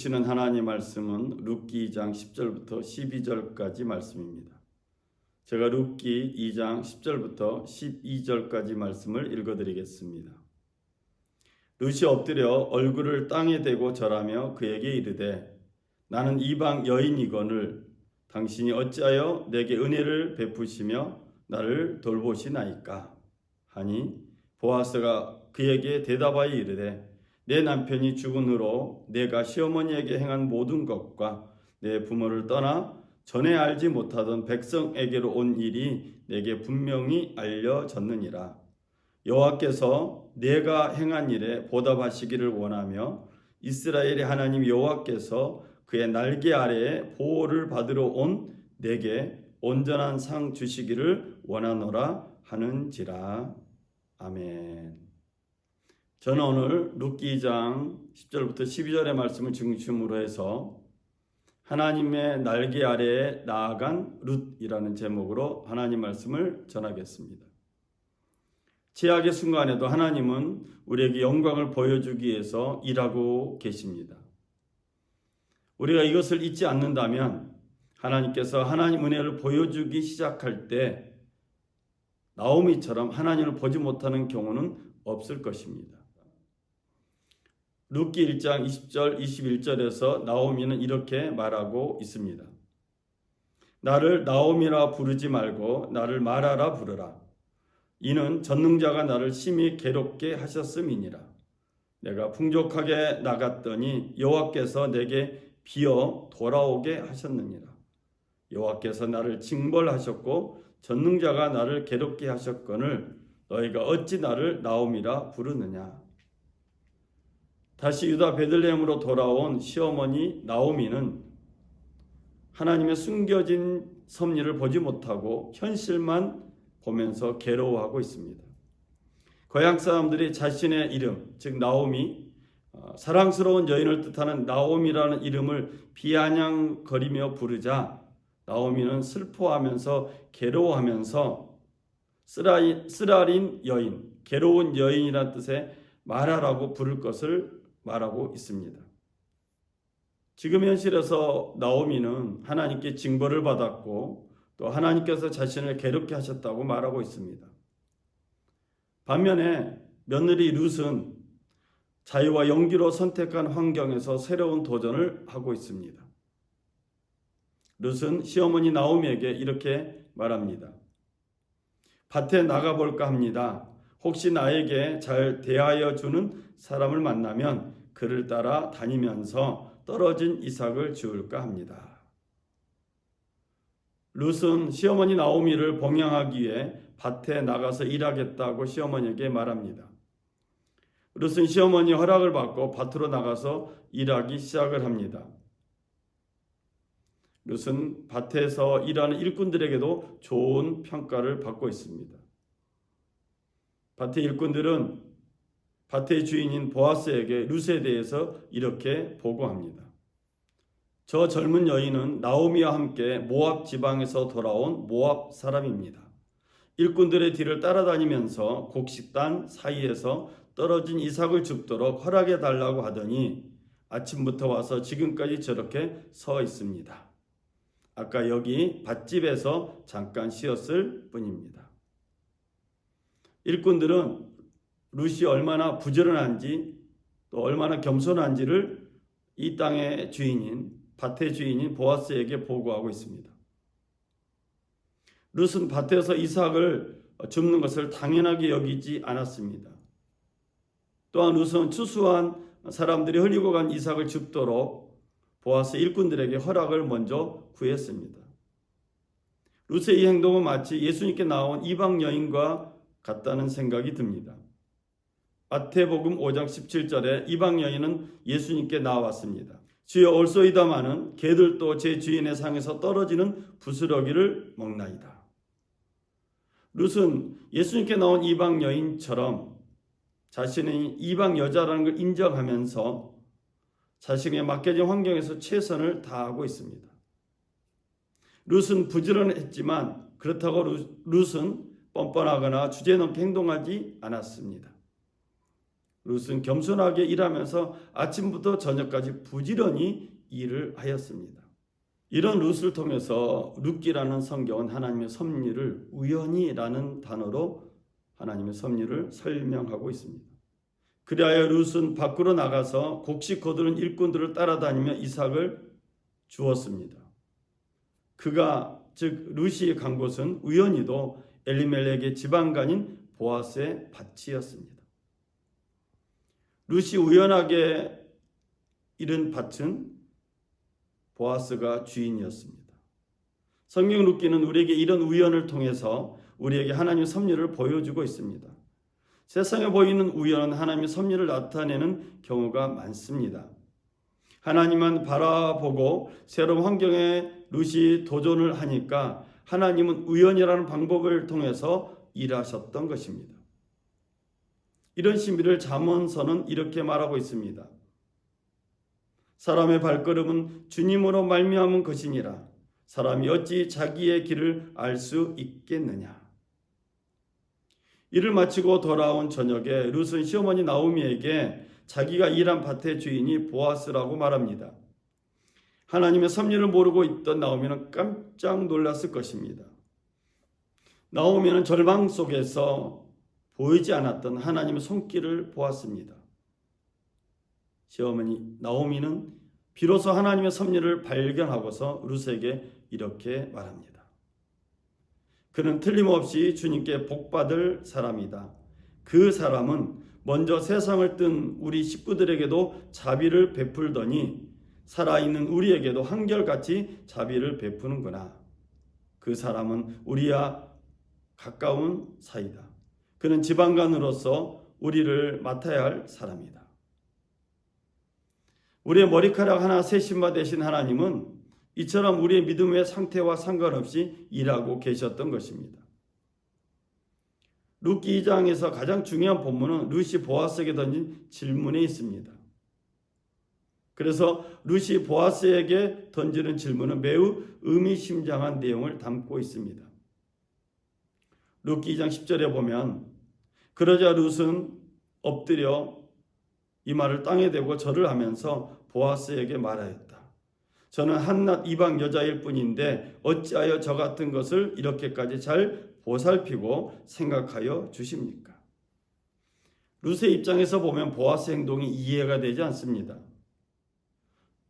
주시는 하나님 말씀은 룻기 2장 10절부터 12절까지 말씀입니다. 제가 룻기 2장 10절부터 12절까지 말씀을 읽어드리겠습니다. 룻이 엎드려 얼굴을 땅에 대고 절하며 그에게 이르되 나는 이방 여인이거늘 당신이 어찌하여 내게 은혜를 베푸시며 나를 돌보시나이까 하니 보아스가 그에게 대답하여 이르되 내 남편이 죽은 후로 내가 시어머니에게 행한 모든 것과 내 부모를 떠나 전에 알지 못하던 백성에게로 온 일이 내게 분명히 알려졌느니라. 여호와께서 내가 행한 일에 보답하시기를 원하며 이스라엘의 하나님 여호와께서 그의 날개 아래에 보호를 받으러 온 내게 온전한 상 주시기를 원하노라 하는지라. 아멘. 저는 오늘 룻기 2장 10절부터 12절의 말씀을 중심으로 해서 하나님의 날개 아래에 나아간 룻이라는 제목으로 하나님 말씀을 전하겠습니다. 최악의 순간에도 하나님은 우리에게 영광을 보여주기 위해서 일하고 계십니다. 우리가 이것을 잊지 않는다면 하나님께서 하나님 은혜를 보여주기 시작할 때 나오미처럼 하나님을 보지 못하는 경우는 없을 것입니다. 룻기 1장 20절 21절에서 나오미는 이렇게 말하고 있습니다. 나를 나오미라 부르지 말고 나를 마라라 부르라. 이는 전능자가 나를 심히 괴롭게 하셨음이니라. 내가 풍족하게 나갔더니 여호와께서 내게 비어 돌아오게 하셨느니라. 여호와께서 나를 징벌하셨고 전능자가 나를 괴롭게 하셨거늘 너희가 어찌 나를 나오미라 부르느냐. 다시 유다 베들레헴으로 돌아온 시어머니 나오미는 하나님의 숨겨진 섭리를 보지 못하고 현실만 보면서 괴로워하고 있습니다. 고향 사람들이 자신의 이름, 즉 나오미, 사랑스러운 여인을 뜻하는 나오미라는 이름을 비아냥거리며 부르자 나오미는 슬퍼하면서 괴로워하면서 쓰라린 여인, 괴로운 여인이라는 뜻의 마라라고 부를 것을 말하고 있습니다. 지금 현실에서 나오미는 하나님께 징벌을 받았고 또 하나님께서 자신을 괴롭게 하셨다고 말하고 있습니다. 반면에 며느리 룻은 자유와 용기로 선택한 환경에서 새로운 도전을 하고 있습니다. 룻은 시어머니 나오미에게 이렇게 말합니다. 밭에 나가볼까 합니다. 혹시 나에게 잘 대하여 주는 사람을 만나면 그를 따라 다니면서 떨어진 이삭을 주울까 합니다. 룻은 시어머니 나오미를 봉양하기 위해 밭에 나가서 일하겠다고 시어머니에게 말합니다. 룻은 시어머니 허락을 받고 밭으로 나가서 일하기 시작을 합니다. 룻은 밭에서 일하는 일꾼들에게도 좋은 평가를 받고 있습니다. 밭의 일꾼들은 밭의 주인인 보아스에게 룻에 대해서 이렇게 보고합니다. 저 젊은 여인은 나오미와 함께 모압 지방에서 돌아온 모압 사람입니다. 일꾼들의 뒤를 따라다니면서 곡식단 사이에서 떨어진 이삭을 줍도록 허락해 달라고 하더니 아침부터 와서 지금까지 저렇게 서 있습니다. 아까 여기 밭집에서 잠깐 쉬었을 뿐입니다. 일꾼들은 룻이 얼마나 부지런한지 또 얼마나 겸손한지를 이 땅의 주인인 밭의 주인인 보아스에게 보고하고 있습니다. 룻은 밭에서 이삭을 줍는 것을 당연하게 여기지 않았습니다. 또한 룻은 추수한 사람들이 흘리고 간 이삭을 줍도록 보아스 일꾼들에게 허락을 먼저 구했습니다. 룻의 이 행동은 마치 예수님께 나온 이방 여인과 같다는 생각이 듭니다. 마태복음 5장 17절에 이방 여인은 예수님께 나왔습니다. 주여 올소이다마는 개들도 제 주인의 상에서 떨어지는 부스러기를 먹나이다. 룻은 예수님께 나온 이방 여인처럼 자신이 이방 여자라는 걸 인정하면서 자신에게 맡겨진 환경에서 최선을 다하고 있습니다. 룻은 부지런했지만 그렇다고 룻은 뻔뻔하거나 주제넘게 행동하지 않았습니다. 룻은 겸손하게 일하면서 아침부터 저녁까지 부지런히 일을 하였습니다. 이런 룻을 통해서 룻기라는 성경은 하나님의 섭리를 우연히라는 단어로 하나님의 섭리를 설명하고 있습니다. 그리하여 룻은 밖으로 나가서 곡식 거두는 일꾼들을 따라다니며 이삭을 주었습니다. 그가 즉 룻이 간 곳은 우연히도 엘리멜렉의 지방간인 보아스의 밭이었습니다. 룻이 우연하게 잃은 밭은 보아스가 주인이었습니다. 성경 룻기는 우리에게 이런 우연을 통해서 우리에게 하나님의 섭리를 보여주고 있습니다. 세상에 보이는 우연은 하나님의 섭리를 나타내는 경우가 많습니다. 하나님만 바라보고 새로운 환경에 룻이 도전을 하니까 하나님은 우연이라는 방법을 통해서 일하셨던 것입니다. 이런 신비를 잠언서는 이렇게 말하고 있습니다. 사람의 발걸음은 주님으로 말미암은 것이니라. 사람이 어찌 자기의 길을 알 수 있겠느냐. 일을 마치고 돌아온 저녁에 룻은 시어머니 나오미에게 자기가 일한 밭의 주인이 보아스라고 말합니다. 하나님의 섭리를 모르고 있던 나오미는 깜짝 놀랐을 것입니다. 나오미는 절망 속에서 보이지 않았던 하나님의 손길을 보았습니다. 시어머니 나오미는 비로소 하나님의 섭리를 발견하고서 룻에게 이렇게 말합니다. 그는 틀림없이 주님께 복받을 사람이다. 그 사람은 먼저 세상을 뜬 우리 식구들에게도 자비를 베풀더니 살아있는 우리에게도 한결같이 자비를 베푸는구나. 그 사람은 우리와 가까운 사이다. 그는 지방간으로서 우리를 맡아야 할 사람이다. 우리의 머리카락 하나 세심바 되신 하나님은 이처럼 우리의 믿음의 상태와 상관없이 일하고 계셨던 것입니다. 룻기 2장에서 가장 중요한 본문은 룻이 보아스에게 던진 질문에 있습니다. 그래서 룻이 보아스에게 던지는 질문은 매우 의미심장한 내용을 담고 있습니다. 룻기 2장 10절에 보면 그러자 룻은 엎드려 이마를 땅에 대고 절을 하면서 보아스에게 말하였다. 저는 한낱 이방 여자일 뿐인데 어찌하여 저 같은 것을 이렇게까지 잘 보살피고 생각하여 주십니까? 룻의 입장에서 보면 보아스의 행동이 이해가 되지 않습니다.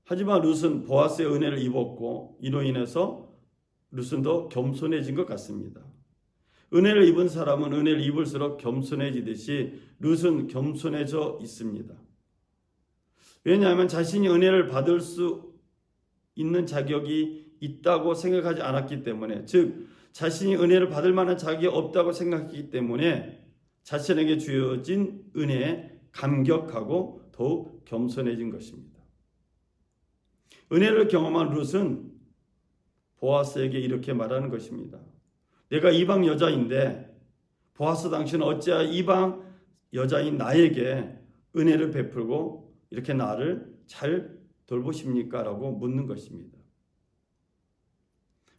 하지만 룻은 보아스의 은혜를 입었고 이로 인해서 룻은 더 겸손해진 것 같습니다. 은혜를 입은 사람은 은혜를 입을수록 겸손해지듯이 룻은 겸손해져 있습니다. 왜냐하면 자신이 은혜를 받을 수 있는 자격이 있다고 생각하지 않았기 때문에, 즉 자신이 은혜를 받을 만한 자격이 없다고 생각했기 때문에 자신에게 주어진 은혜에 감격하고 더욱 겸손해진 것입니다. 은혜를 경험한 룻은 보아스에게 이렇게 말하는 것입니다. 내가 이방 여자인데 보아스 당신은 어찌하여 이방 여자인 나에게 은혜를 베풀고 이렇게 나를 잘 돌보십니까? 라고 묻는 것입니다.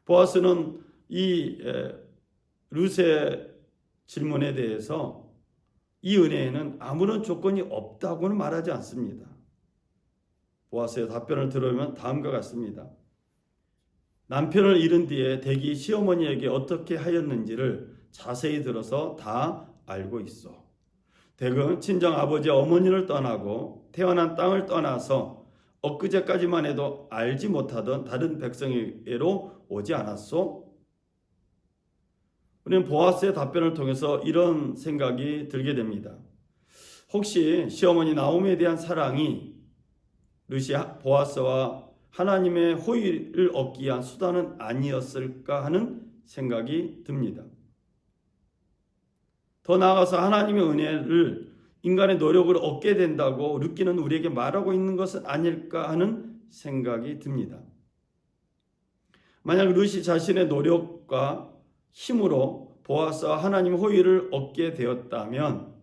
보아스는 이 룻의 질문에 대해서 이 은혜에는 아무런 조건이 없다고는 말하지 않습니다. 보아스의 답변을 들으면 다음과 같습니다. 남편을 잃은 뒤에 댁이 시어머니에게 어떻게 하였는지를 자세히 들어서 다 알고 있어. 댁은 친정 아버지 어머니를 떠나고 태어난 땅을 떠나서 엊그제까지만 해도 알지 못하던 다른 백성에게로 오지 않았소? 우리는 보아스의 답변을 통해서 이런 생각이 들게 됩니다. 혹시 시어머니 나오미에 대한 사랑이 룻이 보아스와 하나님의 호의를 얻기 위한 수단은 아니었을까 하는 생각이 듭니다. 더 나아가서 하나님의 은혜를 인간의 노력으로 얻게 된다고 룻기는 우리에게 말하고 있는 것은 아닐까 하는 생각이 듭니다. 만약 룻이 자신의 노력과 힘으로 보아스와 하나님의 호의를 얻게 되었다면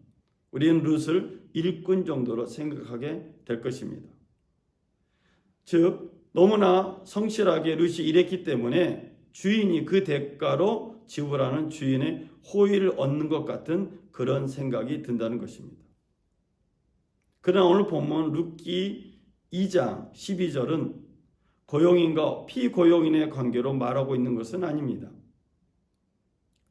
우리는 룻을 일꾼 정도로 생각하게 될 것입니다. 즉 너무나 성실하게 룻이 일했기 때문에 주인이 그 대가로 지불하는 주인의 호의를 얻는 것 같은 그런 생각이 든다는 것입니다. 그러나 오늘 본문 룻기 2장 12절은 고용인과 피고용인의 관계로 말하고 있는 것은 아닙니다.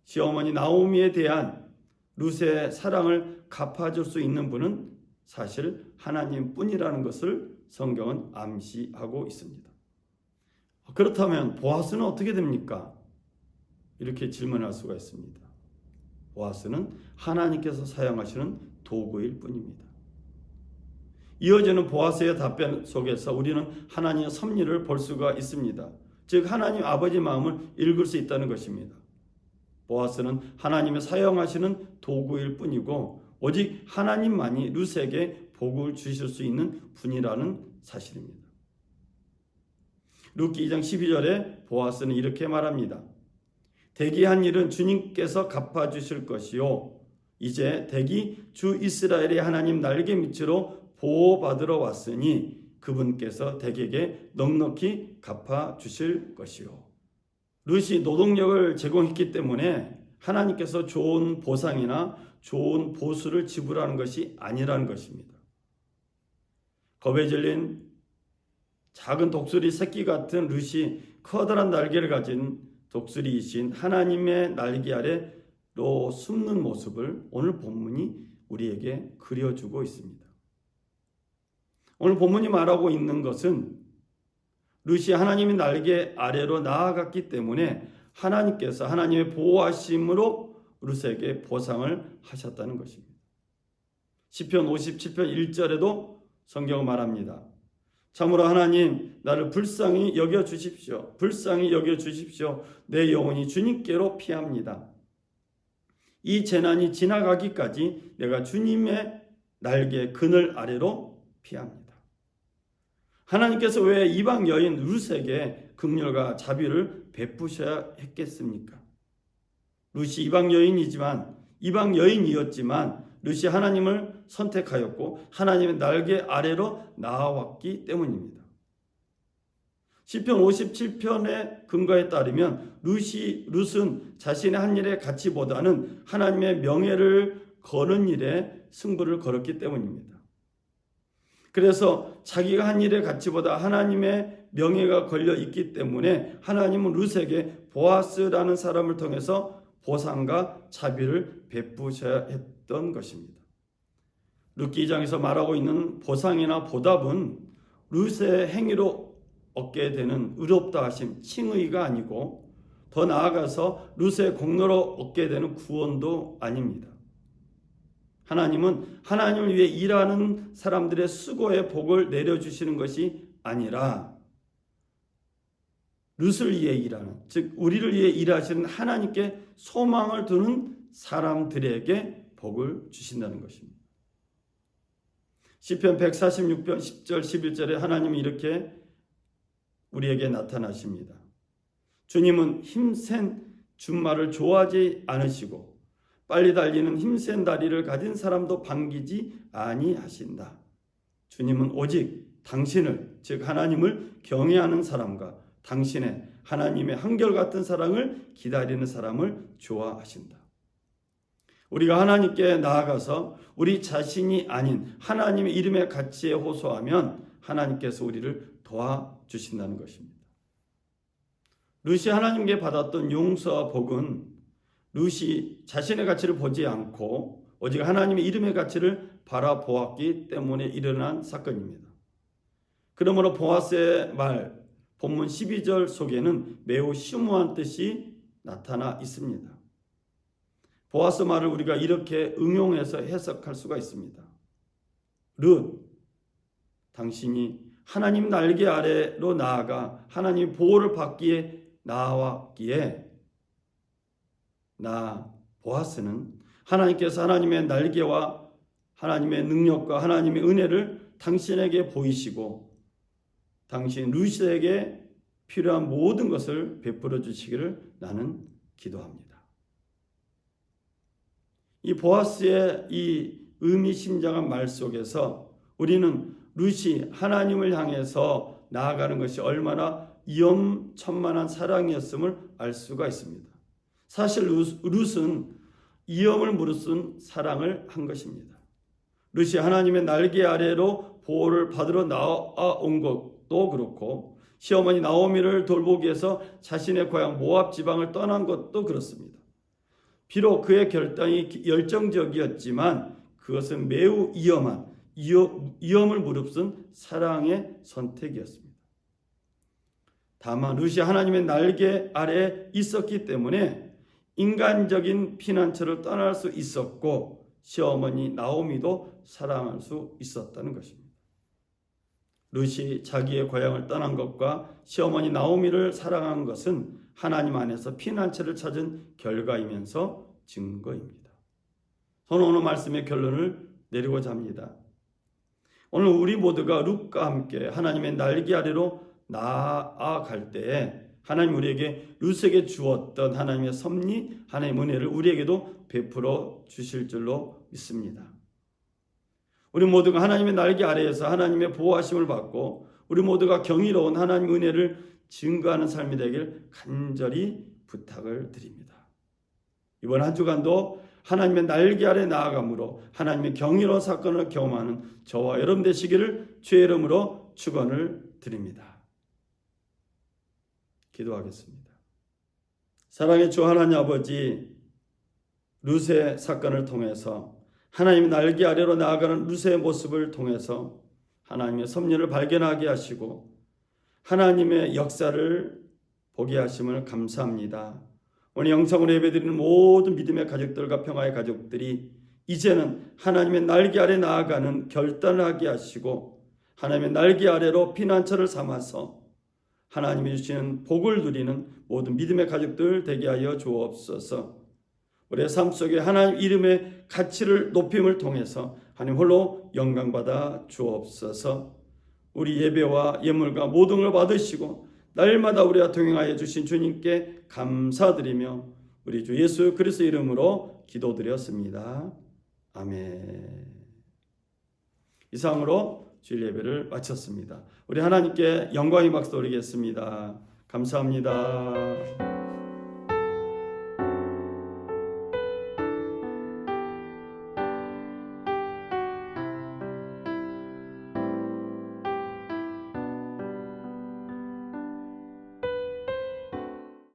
시어머니 나오미에 대한 룻의 사랑을 갚아줄 수 있는 분은 사실 하나님뿐이라는 것을 성경은 암시하고 있습니다. 그렇다면 보아스는 어떻게 됩니까? 이렇게 질문할 수가 있습니다. 보아스는 하나님께서 사용하시는 도구일 뿐입니다. 이어지는 보아스의 답변 속에서 우리는 하나님의 섭리를 볼 수가 있습니다. 즉 하나님 아버지 마음을 읽을 수 있다는 것입니다. 보아스는 하나님의 사용하시는 도구일 뿐이고 오직 하나님만이 룻에게 복을 주실 수 있는 분이라는 사실입니다. 룻기 2장 12절에 보아스는 이렇게 말합니다. 대기한 일은 주님께서 갚아주실 것이요 이제 대기 주 이스라엘의 하나님 날개 밑으로 보호받으러 왔으니 그분께서 대기에게 넉넉히 갚아주실 것이요. 룻이 노동력을 제공했기 때문에 하나님께서 좋은 보상이나 좋은 보수를 지불하는 것이 아니라는 것입니다. 겁에 질린 작은 독수리 새끼 같은 룻이 커다란 날개를 가진 독수리이신 하나님의 날개 아래로 숨는 모습을 오늘 본문이 우리에게 그려주고 있습니다. 오늘 본문이 말하고 있는 것은 룻이 하나님의 날개 아래로 나아갔기 때문에 하나님께서 하나님의 보호하심으로 룻에게 보상을 하셨다는 것입니다. 시편 57편 1절에도 성경은 말합니다. 참으로 하나님 나를 불쌍히 여겨주십시오. 불쌍히 여겨주십시오. 내 영혼이 주님께로 피합니다. 이 재난이 지나가기까지 내가 주님의 날개 그늘 아래로 피합니다. 하나님께서 왜 이방 여인 룻에게 긍휼과 자비를 베푸셔야 했겠습니까? 룻이 이방 여인이었지만 룻이 하나님을 선택하였고 하나님의 날개 아래로 나아왔기 때문입니다. 시편 57편의 근거에 따르면 룻은 자신의 한 일의 가치보다는 하나님의 명예를 거는 일에 승부를 걸었기 때문입니다. 그래서 자기가 한 일의 가치보다 하나님의 명예가 걸려 있기 때문에 하나님은 룻에게 보아스라는 사람을 통해서 보상과 자비를 베푸셔야 했던 것입니다. 룻기 2장에서 말하고 있는 보상이나 보답은 룻의 행위로 얻게 되는 의롭다 하심, 칭의가 아니고 더 나아가서 룻의 공로로 얻게 되는 구원도 아닙니다. 하나님은 하나님을 위해 일하는 사람들의 수고의 복을 내려주시는 것이 아니라 룻을 위해 일하는, 즉 우리를 위해 일하시는 하나님께 소망을 두는 사람들에게 복을 주신다는 것입니다. 시편 146편 10절 11절에 하나님이 이렇게 우리에게 나타나십니다. 주님은 힘센 준말을 좋아하지 않으시고 빨리 달리는 힘센 다리를 가진 사람도 반기지 아니하신다. 주님은 오직 당신을, 즉 하나님을 경외하는 사람과 당신의 하나님의 한결같은 사랑을 기다리는 사람을 좋아하신다. 우리가 하나님께 나아가서 우리 자신이 아닌 하나님의 이름의 가치에 호소하면 하나님께서 우리를 도와주신다는 것입니다. 룻이 하나님께 받았던 용서와 복은 룻이 자신의 가치를 보지 않고 오직 하나님의 이름의 가치를 바라보았기 때문에 일어난 사건입니다. 그러므로 보아스의 말 본문 12절 속에는 매우 심오한 뜻이 나타나 있습니다. 보아스 말을 우리가 이렇게 응용해서 해석할 수가 있습니다. 룻, 당신이 하나님 날개 아래로 나아가 하나님 보호를 받기에 나왔기에 나 보아스는 하나님께서 하나님의 날개와 하나님의 능력과 하나님의 은혜를 당신에게 보이시고 당신 룻에게 필요한 모든 것을 베풀어 주시기를 나는 기도합니다. 이 보아스의 이 의미심장한 말 속에서 우리는 룻이 하나님을 향해서 나아가는 것이 얼마나 위험천만한 사랑이었음을 알 수가 있습니다. 사실 룻은 위험을 무릅쓴 사랑을 한 것입니다. 룻이 하나님의 날개 아래로 보호를 받으러 나온 것도 그렇고 시어머니 나오미를 돌보기 위해서 자신의 고향 모압 지방을 떠난 것도 그렇습니다. 비록 그의 결단이 열정적이었지만 그것은 매우 위험을 무릅쓴 사랑의 선택이었습니다. 다만 룻이 하나님의 날개 아래에 있었기 때문에 인간적인 피난처를 떠날 수 있었고 시어머니 나오미도 사랑할 수 있었다는 것입니다. 룻이 자기의 고향을 떠난 것과 시어머니 나오미를 사랑한 것은 하나님 안에서 피난처를 찾은 결과이면서 증거입니다. 저는 오늘 말씀의 결론을 내리고자 합니다. 오늘 우리 모두가 룻과 함께 하나님의 날개 아래로 나아갈 때에 하나님 우리에게 룻에게 주었던 하나님의 섭리, 하나님의 은혜를 우리에게도 베풀어 주실 줄로 믿습니다. 우리 모두가 하나님의 날개 아래에서 하나님의 보호하심을 받고 우리 모두가 경이로운 하나님의 은혜를 증거하는 삶이 되길 간절히 부탁을 드립니다. 이번 한 주간도 하나님의 날개 아래 나아감으로 하나님의 경이로운 사건을 경험하는 저와 여러분 되시기를 주의 이름으로 축원을 드립니다. 기도하겠습니다. 사랑의 주 하나님 아버지, 룻의 사건을 통해서 하나님의 날개 아래로 나아가는 룻의 모습을 통해서 하나님의 섭리를 발견하게 하시고 하나님의 역사를 보게 하심을 감사합니다. 오늘 영상으로 예배드리는 모든 믿음의 가족들과 평화의 가족들이 이제는 하나님의 날개 아래 나아가는 결단을 하게 하시고 하나님의 날개 아래로 피난처를 삼아서 하나님이 주시는 복을 누리는 모든 믿음의 가족들 되게 하여 주옵소서. 우리의 삶 속에 하나님 이름의 가치를 높임을 통해서 하나님 홀로 영광받아 주옵소서. 우리 예배와 예물과 모든 걸 받으시고 날마다 우리와 동행하여 주신 주님께 감사드리며 우리 주 예수 그리스도 이름으로 기도드렸습니다. 아멘. 이상으로 주일 예배를 마쳤습니다. 우리 하나님께 영광의 박수 올리겠습니다. 감사합니다.